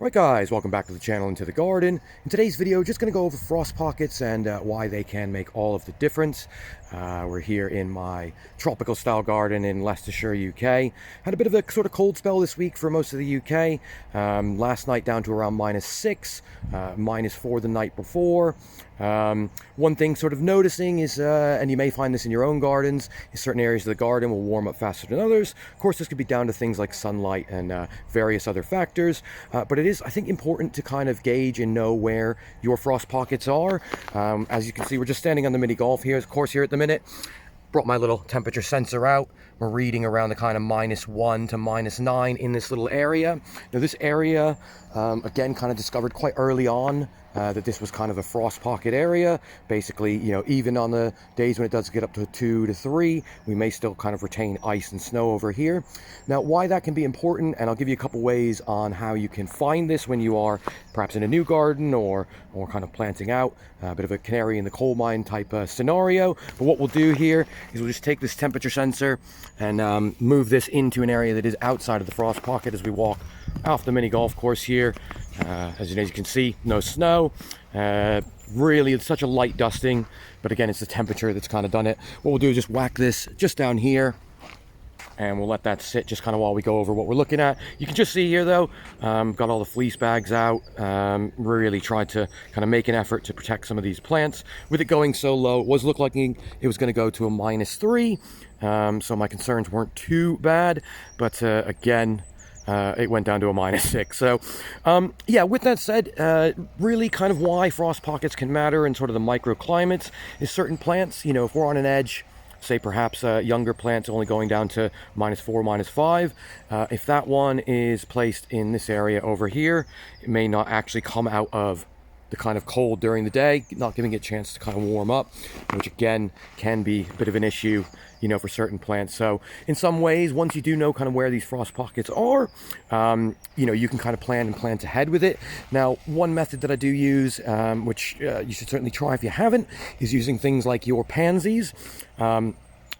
Alright guys, welcome back to the channel and to the garden. In today's video, just going to go over frost pockets and why they can make all of the difference. We're here in my tropical style garden in Leicestershire, UK. Had a bit of a sort of cold spell this week for most of the UK. Last night down to around -6, -4 the night before. One thing sort of noticing is, and you may find this in your own gardens, is certain areas of the garden will warm up faster than others. Of course, this could be down to things like sunlight and various other factors, but it is, I think, important to kind of gauge and know where your frost pockets are. As you can see, we're just standing on the mini golf here, of course, here at the minute. Brought my little temperature sensor out. We're reading around the kind of -1 to -9 in this little area. Now this area, again, kind of discovered quite early on that this was kind of a frost pocket area. Basically, you know, even on the days when it does get up to 2 to 3, we may still kind of retain ice and snow over here. Now, why that can be important, and I'll give you a couple ways on how you can find this when you are perhaps in a new garden or kind of planting out, a bit of a canary in the coal mine type scenario. But what we'll do here is we'll just take this temperature sensor and move this into an area that is outside of the frost pocket as we walk off the mini golf course here. As you can see, no snow. Really, it's such a light dusting, but again, it's the temperature that's kind of done it. What we'll do is just whack this just down here, and we'll let that sit just kind of while we go over what we're looking at. You can just see here though, got all the fleece bags out. Really tried to kind of make an effort to protect some of these plants. With it going so low, it was looking it was going to go to a -3, so my concerns weren't too bad, but again, it went down to a -6. So yeah, with that said, really kind of why frost pockets can matter in sort of the microclimates is certain plants, you know, if we're on an edge, say perhaps younger plants only going down to -4, -5, if that one is placed in this area over here, it may not actually come out of the kind of cold during the day, not giving it a chance to kind of warm up, which again can be a bit of an issue, you know, for certain plants. So in some ways, once you do know kind of where these frost pockets are, you know, you can kind of plan and plant ahead with it. Now, one method that I do use, which you should certainly try if you haven't, is using things like your pansies.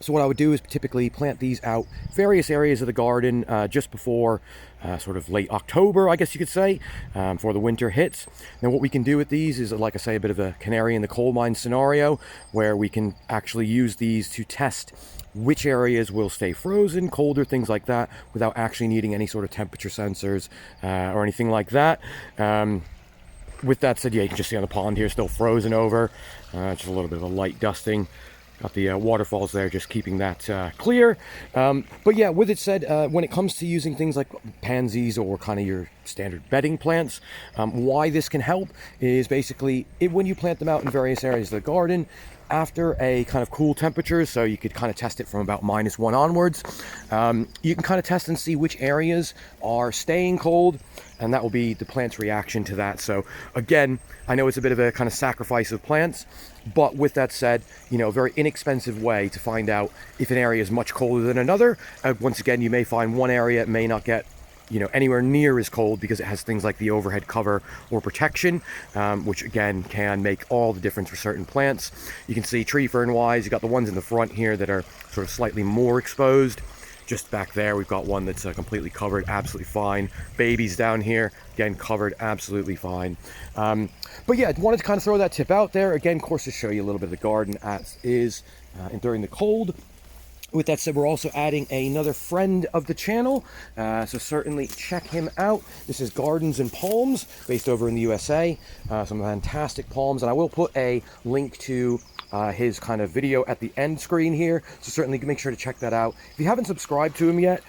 So what I would do is typically plant these out various areas of the garden just before sort of late October, I guess you could say, before the winter hits. Now what we can do with these is, like I say, a bit of a canary in the coal mine scenario, where we can actually use these to test which areas will stay frozen, colder, things like that, without actually needing any sort of temperature sensors or anything like that. With that said, yeah, you can just see on the pond here, still frozen over. Just a little bit of a light dusting. Got the waterfalls there, just keeping that clear. But yeah, with it said, when it comes to using things like pansies or kind of your standard bedding plants, why this can help is basically when you plant them out in various areas of the garden, after a kind of cool temperature, so you could kind of test it from about -1 onwards, you can kind of test and see which areas are staying cold, and that will be the plant's reaction to that. So again, I know it's a bit of a kind of sacrifice of plants, but with that said, you know, a very inexpensive way to find out if an area is much colder than another. Once again, you may find one area may not get, you know, anywhere near as cold because it has things like the overhead cover or protection, which again can make all the difference for certain plants. You can see tree fern wise, you got the ones in the front here that are sort of slightly more exposed. Just back there, we've got one that's completely covered, absolutely fine. Babies down here, again, covered, absolutely fine. But yeah, I wanted to kind of throw that tip out there. Again, of course, to show you a little bit of the garden as is during the cold. With that said, we're also adding another friend of the channel, so certainly check him out. This is Gardens and Palms, based over in the USA. Some fantastic palms, and I will put a link to his kind of video at the end screen here, so certainly make sure to check that out. If you haven't subscribed to him yet,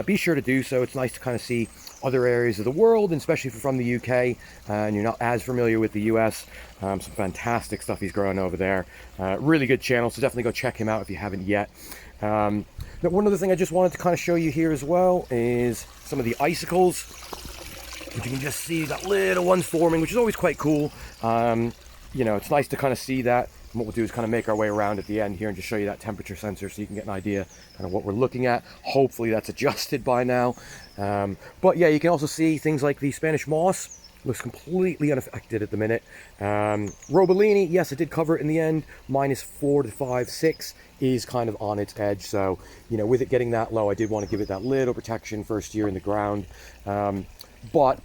be sure to do so. It's nice to kind of see other areas of the world, and especially if you're from the UK and you're not as familiar with the US. Some fantastic stuff he's growing over there. Really good channel, so definitely go check him out if you haven't yet. Now, one other thing I just wanted to kind of show you here as well is some of the icicles, which you can just see, got little ones forming, which is always quite cool. You know, it's nice to kind of see that. And what we'll do is kind of make our way around at the end here and just show you that temperature sensor so you can get an idea kind of what we're looking at. Hopefully that's adjusted by now. But yeah, you can also see things like the Spanish moss. Looks completely unaffected at the minute. Robellini, yes, it did cover it in the end. -4 to 5, 6 is kind of on its edge. So, you know, with it getting that low, I did want to give it that little protection first year in the ground. But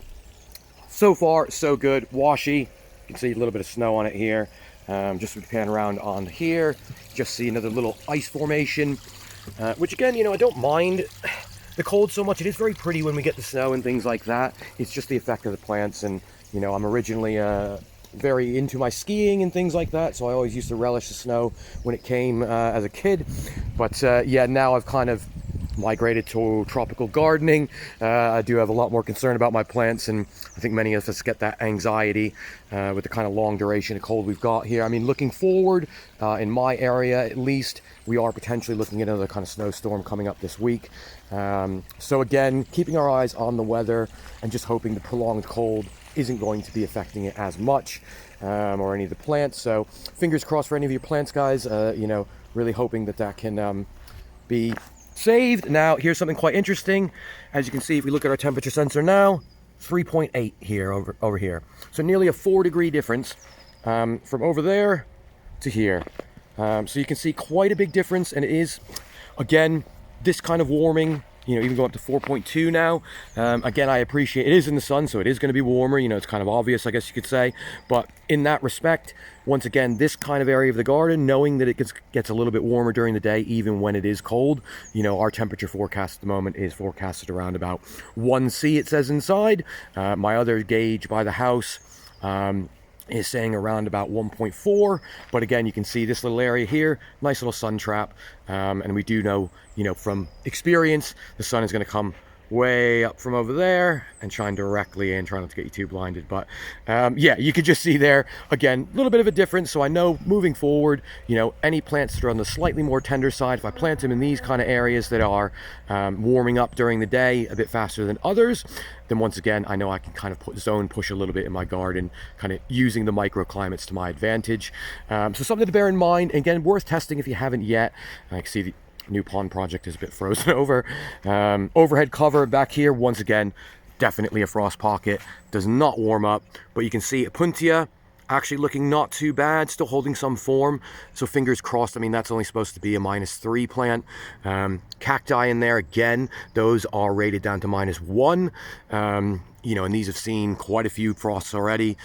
So far, so good. Washy. You can see a little bit of snow on it here. Just to pan around on here, just see another little ice formation, which again, I don't mind the cold so much. It is very pretty when we get the snow and things like that. It's just the effect of the plants, and I'm originally very into my skiing and things like that, so I always used to relish the snow when it came as a kid. But yeah, now I've kind of migrated to tropical gardening. I do have a lot more concern about my plants, and I think many of us get that anxiety with the kind of long duration of cold we've got here. I mean, looking forward, in my area at least, we are potentially looking at another kind of snowstorm coming up this week. So again, keeping our eyes on the weather and just hoping the prolonged cold isn't going to be affecting it as much, or any of the plants. So fingers crossed for any of your plants, guys. Really hoping that can be saved. Now, here's something quite interesting. As you can see, if we look at our temperature sensor now, 3.8 here over here. So nearly a 4-degree difference from over there to here. So you can see quite a big difference, and it is, again, this kind of warming, even go up to 4.2 now. Again, I appreciate it is in the sun, so it is going to be warmer. It's kind of obvious, I guess you could say. But in that respect, once again, this kind of area of the garden, knowing that it gets a little bit warmer during the day, even when it is cold. Our temperature forecast at the moment is forecasted around about 1°C, it says inside. My other gauge by the house is saying around about 1.4, but again, you can see this little area here, nice little sun trap, and we do know, from experience, the sun is going to come way up from over there and shine directly in. Try not to get you too blinded, but yeah, you could just see there again a little bit of a difference. So I know moving forward, any plants that are on the slightly more tender side, if I plant them in these kind of areas that are warming up during the day a bit faster than others, then once again, I know I can kind of zone push a little bit in my garden, kind of using the microclimates to my advantage. So something to bear in mind. Again, worth testing if you haven't yet. I can see the new pond project is a bit frozen over. Overhead cover back here, once again, definitely a frost pocket. Does not warm up, but you can see Opuntia actually looking not too bad, still holding some form. So fingers crossed. I mean, that's only supposed to be a -3 plant. Cacti in there, again, those are rated down to -1. And these have seen quite a few frosts already.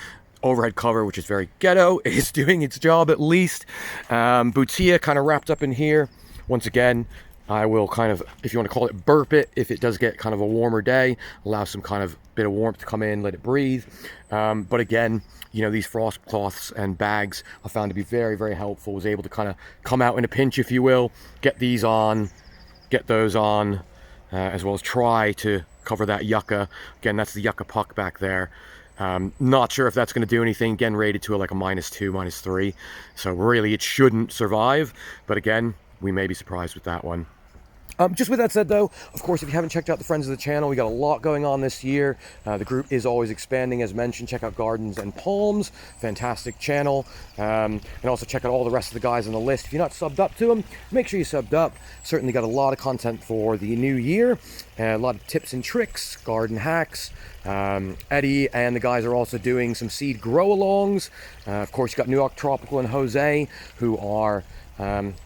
Overhead cover, which is very ghetto, is doing its job at least. Butia kind of wrapped up in here. Once again, I will kind of, if you want to call it, burp it if it does get kind of a warmer day, allow some kind of bit of warmth to come in, let it breathe. But again, these frost cloths and bags I found to be very, very helpful. Was able to kind of come out in a pinch, if you will, get these on, get those on, as well as try to cover that yucca. Again, that's the yucca puck back there. Not sure if that's going to do anything. Again, rated to like a -2, -3. So really it shouldn't survive. But again, we may be surprised with that one. Just with that said, though, of course, if you haven't checked out the friends of the channel, we got a lot going on this year. The group is always expanding, as mentioned. Check out Gardens and Palms, fantastic channel. And also check out all the rest of the guys on the list. If you're not subbed up to them, make sure you subbed up. Certainly got a lot of content for the new year. A lot of tips and tricks, garden hacks. Eddie and the guys are also doing some seed grow-alongs. Of course, you got New York Tropical and Jose, who are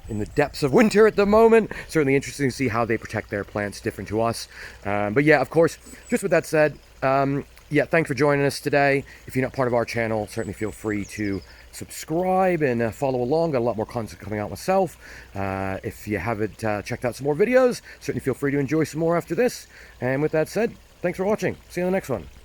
in the depths of winter at the moment. Certainly interesting to see how they protect their plants, different to us. But yeah, of course, just with that said, yeah, thanks for joining us today. If you're not part of our channel, certainly feel free to subscribe and follow along. Got a lot more content coming out myself. If you haven't checked out some more videos, certainly feel free to enjoy some more after this. And with that said, thanks for watching. See you in the next one.